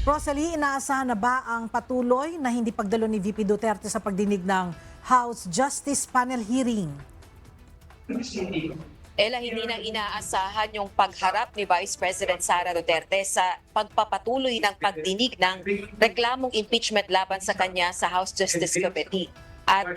Rosalie, inaasahan na ba ang patuloy na hindi pagdalo ni VP Duterte sa pagdinig ng House Justice Panel hearing? Hindi na inaasahan yung pagharap ni Vice President Sara Duterte sa pagpapatuloy ng pagdinig ng reklamong impeachment laban sa kanya sa House Justice Committee. At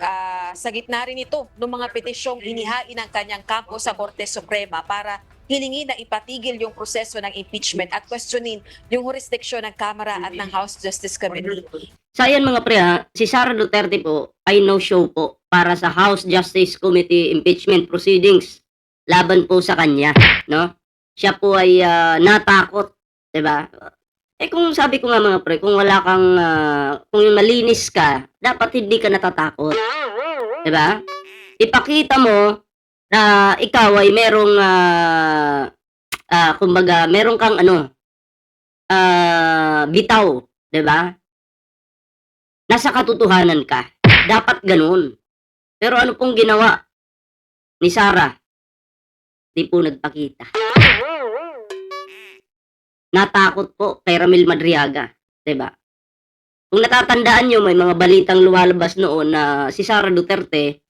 sa gitna rin ito ng mga petisyong inihain ng kanyang kampo sa Korte Suprema para hilingi na ipatigil yung proseso ng impeachment at questionin yung jurisdiksyon ng Kamara at ng House Justice Committee. So ayan mga pre si Sara Duterte po ay no-show po para sa House Justice Committee impeachment proceedings laban po sa kanya, no? Siya po ay natakot, 'di ba? Kung sabi ko nga mga pre, kung wala kang kung malinis ka, dapat hindi ka natatakot. 'Di ba? Ipakita mo na ikaw ay merong kumbaga, meron kang bitaw, 'di ba? Nasa katotohanan ka. Dapat ganoon. Pero ano pong ginawa ni Sara? Di po nagpakita. Natakot po kay Ramil Madriaga, 'di ba? Kung natatandaan niyo, may mga balitang lumalabas noon na si Sara Duterte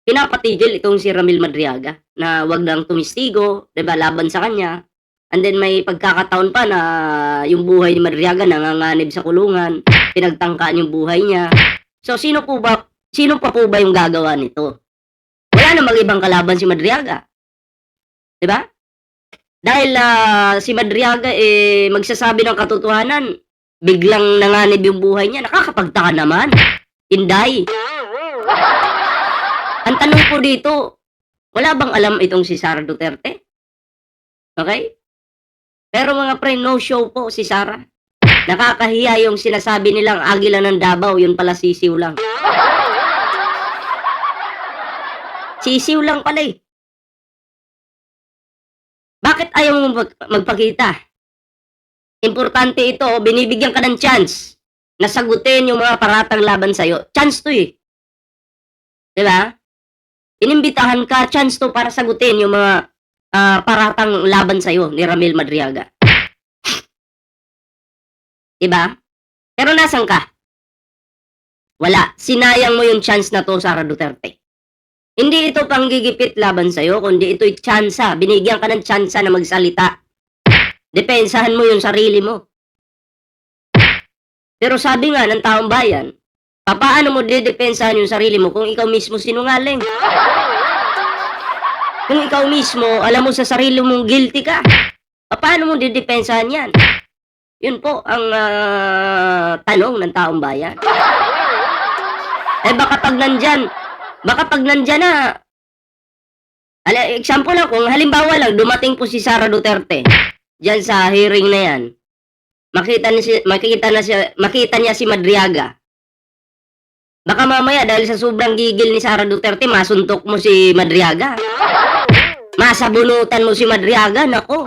pinapatigil itong si Ramil Madriaga na wag nang tumistigo, 'di ba, laban sa kanya. And then may pagkakataon pa na yung buhay ni Madriaga nanganganib sa kulungan, pinagtangkaan yung buhay niya. So sino pa po ba yung gagawa nito? Wala namang ibang kalaban si Madriaga. 'Di ba? Dahil si Madriaga magsasabi ng katotohanan, biglang nanganib yung buhay niya, nakakapagtaka naman. Inday. Ang tanong ko dito, wala bang alam itong si Sara Duterte? Okay? Pero mga pre, no show po si Sara. Nakakahiya yung sinasabi nilang agila ng Davao, yun pala sisiw lang. Sisiw lang pala eh. Bakit ayaw mo magpakita? Importante ito, binibigyan ka ng chance na sagutin yung mga paratang laban sa'yo. Chance to eh. Diba? Inimbitahan ka, chance to para sagutin yung mga paratang laban sa'yo ni Ramil Madriaga. Diba? Pero nasan ka? Wala. Sinayang mo yung chance na to, Sara Duterte. Hindi ito panggigipit laban sa'yo, kundi ito'y tsansa. Binigyan ka ng tsansa na magsalita. Depensahan mo yung sarili mo. Pero sabi nga ng taong bayan, paano mo didepensahan yung sarili mo kung ikaw mismo sinungaling? Kung ikaw mismo, alam mo sa sarili mong guilty ka, paano mo didepensahan yan? Yun po ang tanong ng taong bayan. Baka pag nandyan na, example lang, kung halimbawa lang, dumating po si Sara Duterte, dyan sa hearing na yan, makita niya si Madriaga. Baka mamaya, dahil sa sobrang gigil ni Sara Duterte, masuntok mo si Madriaga. Masabunutan mo si Madriaga, nako.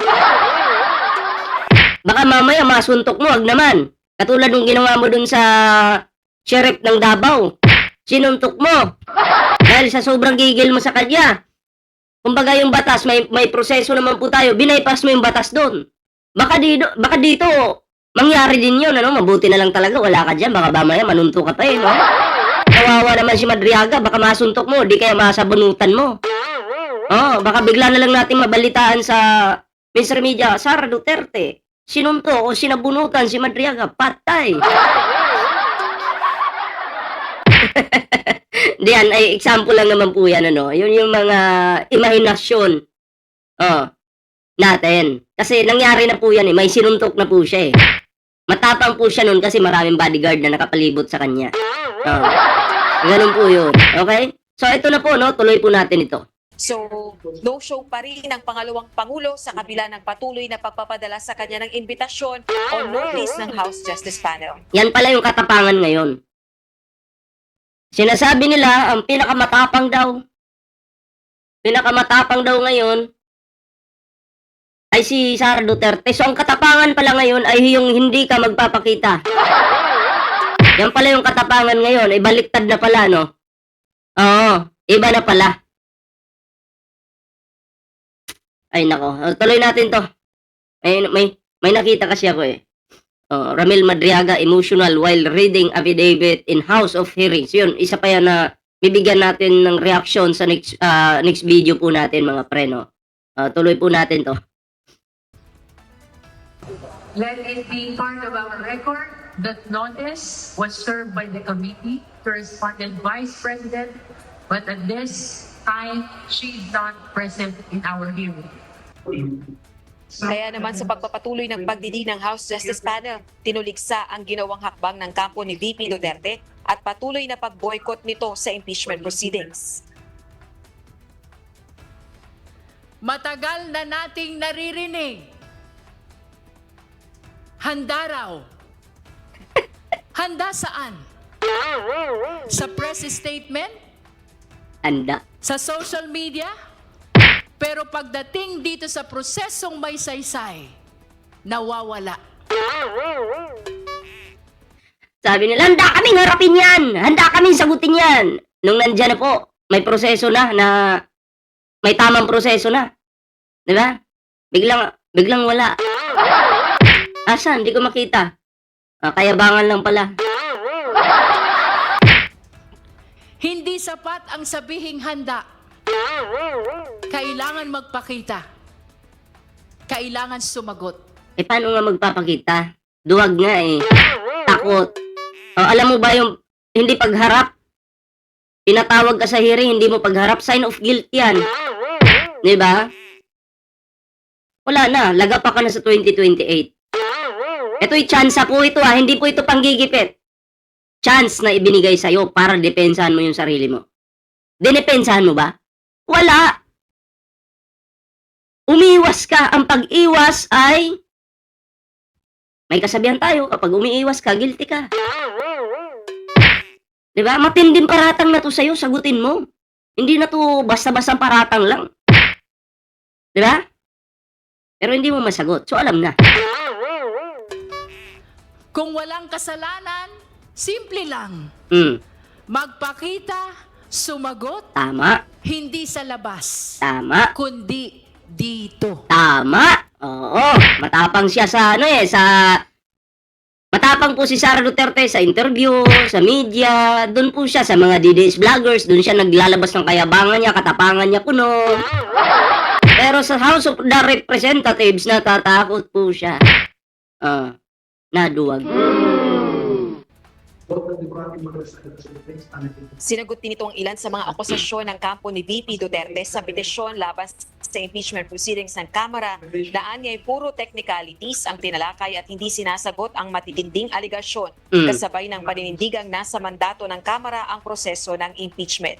Baka mamaya masuntok mo, wag naman. Katulad ng ginawa mo dun sa sheriff ng Davao. Sinuntok mo. Dahil sa sobrang gigil mo sa kanya. Kumbaga yung batas, may proseso naman po tayo. Binaypas mo yung batas dun. Baka dito, mangyari din yun, Mabuti na lang talaga, wala ka dyan. Baka mamaya manuntok ka pa no? Kawawa naman si Madriaga, baka masuntok mo, di kaya masabunutan mo. Baka bigla na lang natin mabalitaan sa Mr. Media, Sara Duterte, sinuntok o sinabunutan si Madriaga, patay. Diyan, ay example lang naman po yan, Yun yung mga imahinasyon natin. Kasi nangyari na po yan may sinuntok na po siya Matapang po siya nun kasi maraming bodyguard na nakapalibot sa kanya. Ganun po yun. Okay? So ito na po, tuloy po natin ito. So, no show pa rin ang pangalawang Pangulo sa kabila ng patuloy na pagpapadala sa kanya ng imbitasyon o notice ng House Justice Panel. Yan pala yung katapangan ngayon. Sinasabi nila, ang pinakamatapang daw ngayon, ay si Sara Duterte. So, ang katapangan pala ngayon ay yung hindi ka magpapakita. Yan pala yung katapangan ngayon. Ay baliktad na pala, Oo, iba na pala. Ay, nako. Tuloy natin to. May nakita kasi ako Ramil Madriaga emotional while reading affidavit in House of Hearings. Yun, isa pa yan na bibigyan natin ng reaction sa next video po natin mga pre, no? Tuloy po natin to. Let it be part of our record that notice was served by the committee to respondent Vice President, but at this time, she is not present in our hearing. Kaya naman sa pagpapatuloy ng pagdidig ng House Justice Panel, tinuligsa ang ginawang hakbang ng kampo ni VP Duterte at patuloy na pag-boycott nito sa impeachment proceedings. Matagal na nating naririnig. Handa raw. Handa saan? Sa press statement? Anda. Sa social media? Pero pagdating dito sa prosesong may saysay, nawawala. Sabi nila, handa kaming harapin yan! Handa kaming sagutin yan! Nung nandyan na po, may proseso na may tamang proseso na. Di ba? Biglang wala. Asan? Hindi ko makita. Kayabangan lang pala. Hindi sapat ang sabihing handa. Kailangan magpakita. Kailangan sumagot. Paano nga magpapakita? Duwag nga Takot. Alam mo ba yung hindi pagharap? Pinatawag ka sa hearing, hindi mo pagharap, sign of guilt yan. Di ba? Wala na, laga pa ka na sa 2028. Ito'y tsansa po ito hindi po ito panggigipit. Chance na ibinigay sa'yo para depensahan mo yung sarili mo. Dinepensahan mo ba? Wala. Umiiwas ka. Ang pag-iwas ay may kasabihan tayo, kapag umiiwas ka, guilty ka. Diba? Matinding paratang na to sa'yo, sagutin mo. Hindi na to basta-basta paratang lang. Diba? Pero hindi mo masagot, so alam na. Kung walang kasalanan, simple lang. Magpakita, sumagot, Tama. hindi sa labas, Tama. kundi dito. Tama. Oo. Matapang siya sa matapang po si Sara Duterte sa interview, sa media. Doon po siya sa mga DDS vloggers. Doon siya naglalabas ng kayabangan niya, katapangan niya kuno. Pero sa House of the Representatives, natatakot po siya. Naduwag. Sinagot din ito ang ilan sa mga akusasyon ng kampo ni VP Duterte sa petisyon laban sa impeachment proceedings ng Kamara na anyay puro technicalities ang tinalakay at hindi sinasagot ang matitinding aligasyon kasabay ng paninindigang nasa mandato ng Kamara ang proseso ng impeachment.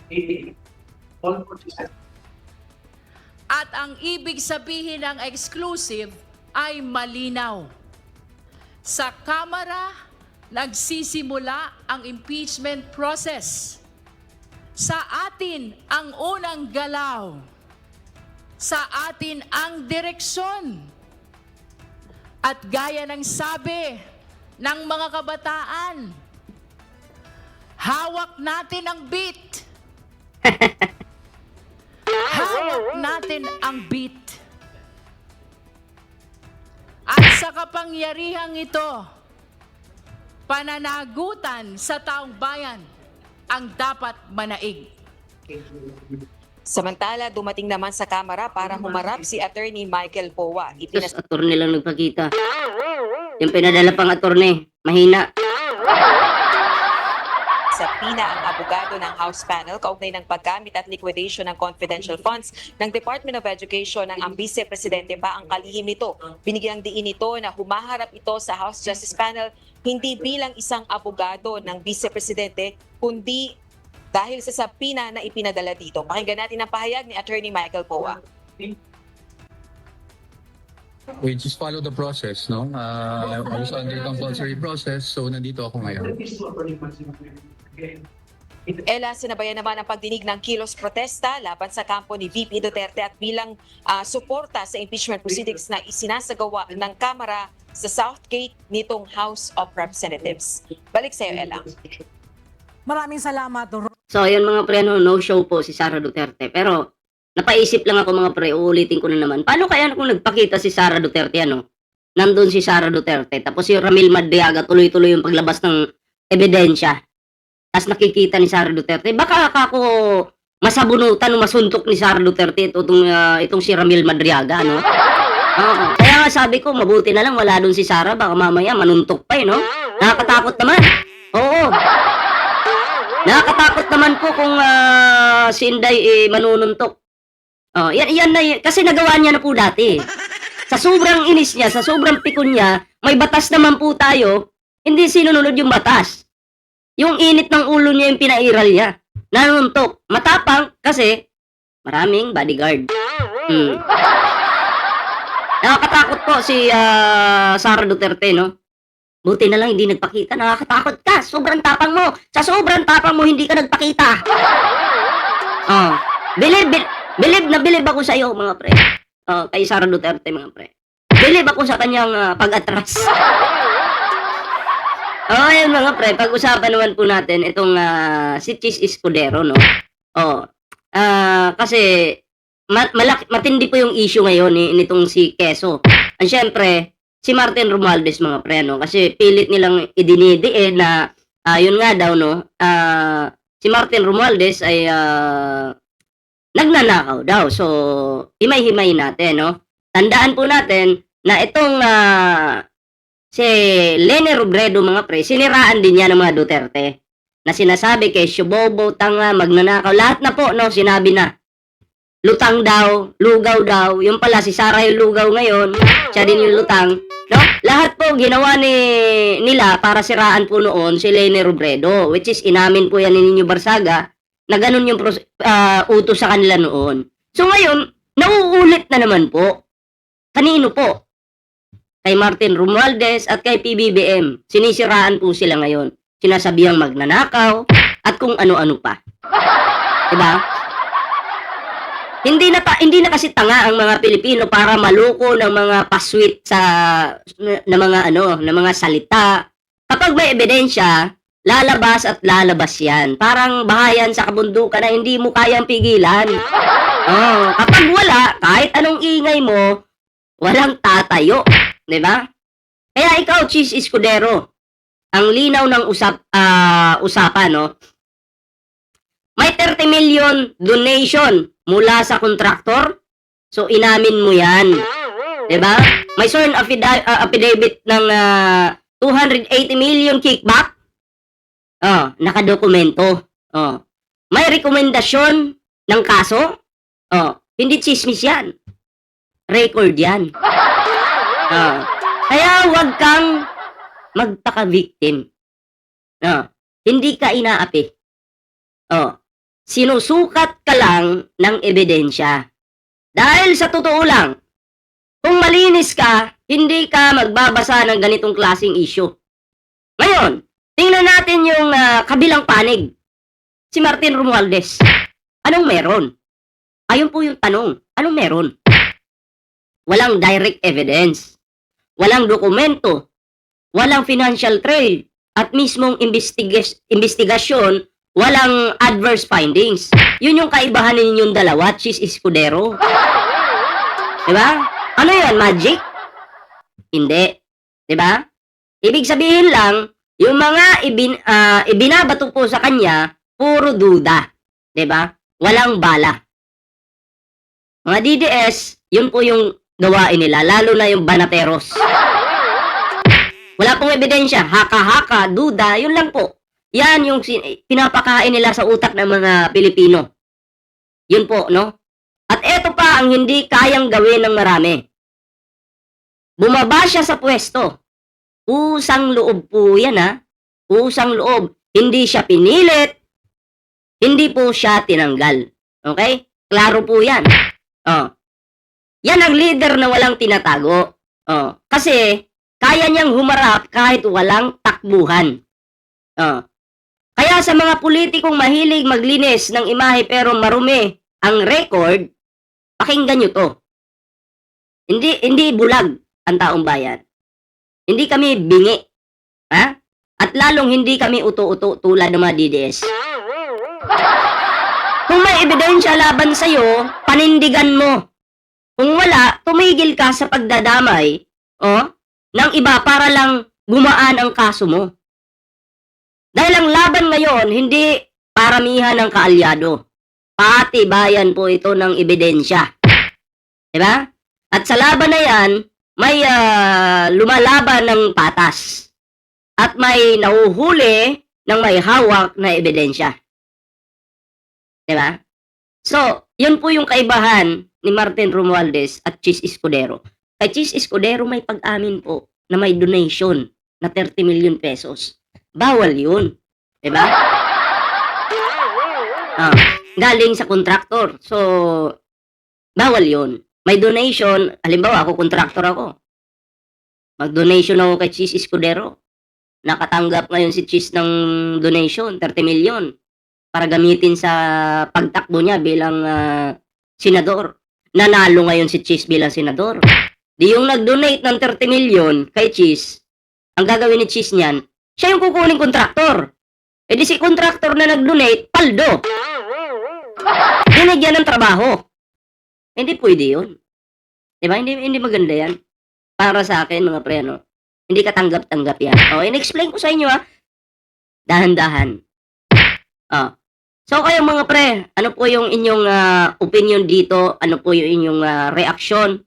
At ang ibig sabihin ng exclusive ay malinaw. Sa Kamara, nagsisimula ang impeachment process. Sa atin ang unang galaw. Sa atin ang direksyon. At gaya ng sabi ng mga kabataan, hawak natin ang beat. Hawak natin ang beat. At sa kapangyarihang ito, pananagutan sa taong bayan ang dapat manaig. Samantala, dumating naman sa Kamara para humarap si Attorney Michael Poa. Tapos attorney lang nagpakita. Yung pinadala pang attorney, mahina. Sa PINA ang abogado ng House Panel kaugnay ng paggamit at liquidation ng confidential funds ng Department of Education ng ang Vice Presidente pa ang kalihim nito. Binigyang diin ito na humaharap ito sa House Justice Panel hindi bilang isang abogado ng Vice Presidente kundi dahil sa PINA na ipinadala dito. Pakinggan natin ang pahayag ni Attorney Michael Poa. We just follow the process, no? I was under compulsory process, so nandito ako ngayon. Ella, sinabayan naman ang pagdinig ng kilos protesta laban sa kampo ni VP Duterte at bilang suporta sa impeachment proceedings na isinasagawa ng Kamara sa South Gate nitong House of Representatives. Balik sa iyo, Ella. Maraming salamat. So, ayun mga pre, no show po si Sara Duterte. Pero, napaisip lang ako mga pre, uulitin ko na naman. Paano kaya kung nagpakita si Sara Duterte, nandun si Sara Duterte. Tapos si Ramil Madriaga, tuloy-tuloy yung paglabas ng ebidensya. Tapos nakikita ni Sara Duterte, baka ako masabunutan o masuntok ni Sara Duterte itong si Ramil Madriaga, no? Oo. Kaya nga sabi ko, mabuti na lang wala dun si Sara, baka mamaya manuntok pa, no? Nakakatakot naman. Oo. Nakakatakot naman po kung si Inday manununtok. Oh, yan na kasi nagawa niya na po dati. Sa sobrang inis niya, sa sobrang pikon niya, may batas naman po tayo, hindi sinunod yung batas. Yung init ng ulo niya yung pinairal niya. Nanuntok. Matapang kasi maraming bodyguard. Nakakatakot po si Sara Duterte, no? Buti na lang hindi nagpakita. Nakakatakot ka. Sobrang tapang mo. Sa sobrang tapang mo, hindi ka nagpakita. Oh. Bilib ako sa iyo, mga pre. Oh, kay Sara Duterte, mga pre. Bilib ako sa kanyang pag-atras. Oh, ayun mga pre, pag-usapan naman po natin itong si Chis Escudero, no? Oh. Kasi matindi po yung issue ngayon nitong si Quezon. At syempre, si Martin Romualdez, mga pre, no? Kasi pilit nilang idinidiin na yun nga daw, no? Si Martin Romualdez ay nagnanakaw daw. So, himay-himay natin, no? Tandaan po natin na itong si Leni Robredo, mga pre, siniraan din niya ng mga Duterte. Na sinasabi kay Shubobo, tanga, magnanakaw. Lahat na po, no? Sinabi na. Lutang daw, lugaw daw. Yung pala, si Sara yung lugaw ngayon. Siya din yung lutang. No? Lahat po ginawa nila para siraan po noon si Leni Robredo. Which is, inamin po yan ni Nino Barsaga na ganun yung utos sa kanila noon. So ngayon, nauulit na naman po. Kanino po? Kay Martin Romualdez at kay PBBM. Sinisiraan po sila ngayon. Sinasabihang magnanakaw at kung ano-ano pa. Diba? Hindi na kasi tanga ang mga Pilipino para maluko ng mga paswit na mga salita. Kapag may ebidensya, lalabas at lalabas yan. Parang bahayan sa kabundukan na hindi mo kayang pigilan. Oh, kapag wala, kahit anong ingay mo, walang tatayo. Diba? Kaya ikaw, Chis Escudero, ang linaw ng usapan, no? May 30 million donation mula sa kontraktor. So, inamin mo yan. Diba? May sworn affidavit ng 280 million kickback. Oh, nakadokumento. Oh. May rekomendasyon ng kaso. Oh, hindi chismis yan. Record yan. Oh. Kaya huwag kang magpaka-victim. Oh. Hindi ka inaapi. Oh. Sinusukat ka lang ng ebidensya. Dahil sa totoo lang, kung malinis ka, hindi ka magbabasa ng ganitong klaseng issue. Ngayon, tingnan natin yung kabilang panig. Si Martin Romualdez. Anong meron? Ayun po yung tanong. Anong meron? Walang direct evidence. Walang dokumento. Walang financial trail. At mismong investigasyon, walang adverse findings. Yun yung kaibahan ninyong dalawa, Chis Escudero. Diba? Ano yun? Magic? Hindi. Diba? Ibig sabihin lang, yung mga ibinabato po sa kanya, puro duda. Diba? Walang bala. Mga DDS, yun po yung gawain nila, lalo na yung banateros. Wala pong ebidensya, haka-haka, duda, yun lang po. Yan yung pinapakain nila sa utak ng mga Pilipino. Yun po, no? At eto pa ang hindi kayang gawin ng marami. Bumaba siya sa pwesto. Usang loob po yan, ha? Usang loob. Hindi siya pinilit. Hindi po siya tinanggal. Okay? Klaro po yan. Oh. Yan ang leader na walang tinatago. Oh. Kasi, kaya niyang humarap kahit walang takbuhan. Oh. Kaya sa mga politikong mahilig maglinis ng imahe pero marumi ang record, pakinggan nyo to. Hindi bulag ang taong bayan. Hindi kami bingi. Ha? At lalong hindi kami uto-uto tulad ng mga DDS. Kung may ebidensya laban sa'yo, panindigan mo. Kung wala, tumigil ka sa pagdadamay. Oh, ng iba para lang gumaan ang kaso mo. Dahil ang laban ngayon, hindi paramihan ng kaalyado. Pati bayan po ito ng ebidensya. Diba? At sa laban na yan, may lumalaban ng patas. At may nahuhuli ng may hawak na ebidensya. Diba? So, yun po yung kaibahan ni Martin Romualdez at Chis Escudero. Kay Chis Escudero may pag-amin po na may donation na 30 million pesos. Bawal yun. Diba? Galing sa kontraktor. So, bawal yun. May donation, halimbawa ako, kontraktor ako. Mag-donation ako kay Chis Escudero. Nakatanggap ngayon si Chis ng donation, 30 million, para gamitin sa pagtakbo niya bilang senador. Nanalo ngayon si Chis bilang senador. Di yung nag-donate ng 30 million kay Chis, ang gagawin ni Chis niyan, siya yung kukuning kontraktor. E di si kontraktor na nag-donate, paldo. Dinigyan ng trabaho. Hindi pwede yun. Diba? Hindi maganda yan. Para sa akin, mga pre, ano? Hindi katanggap-tanggap yan. O, in-explain ko sa inyo, ha? Dahan-dahan. So, kayo mga pre, ano po yung inyong opinion dito? Ano po yung inyong reaksyon?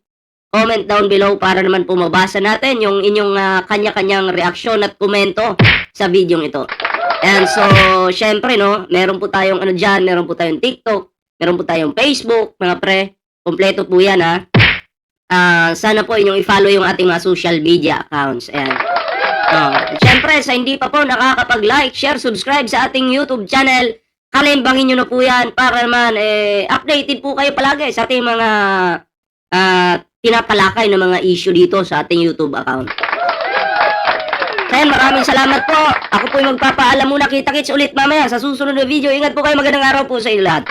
Comment down below para naman po mabasa natin yung inyong kanya-kanyang reaksyon at komento sa video ito. And so, syempre, no, meron po tayong ano dyan, meron po tayong TikTok, meron po tayong Facebook, mga pre. Kompleto po yan, ha? Sana po inyong i-follow yung ating mga social media accounts. Ayan. Siyempre, sa hindi pa po nakakapag-like, share, subscribe sa ating YouTube channel, kalimbangin nyo na po yan para naman updated po kayo palagi sa ating mga tinatalakay ng mga issue dito sa ating YouTube account. Kaya maraming salamat po. Ako po yung magpapaalam muna. Kita-kits ulit mamaya sa susunod na video. Ingat po kayo. Magandang araw po sa inyo lahat.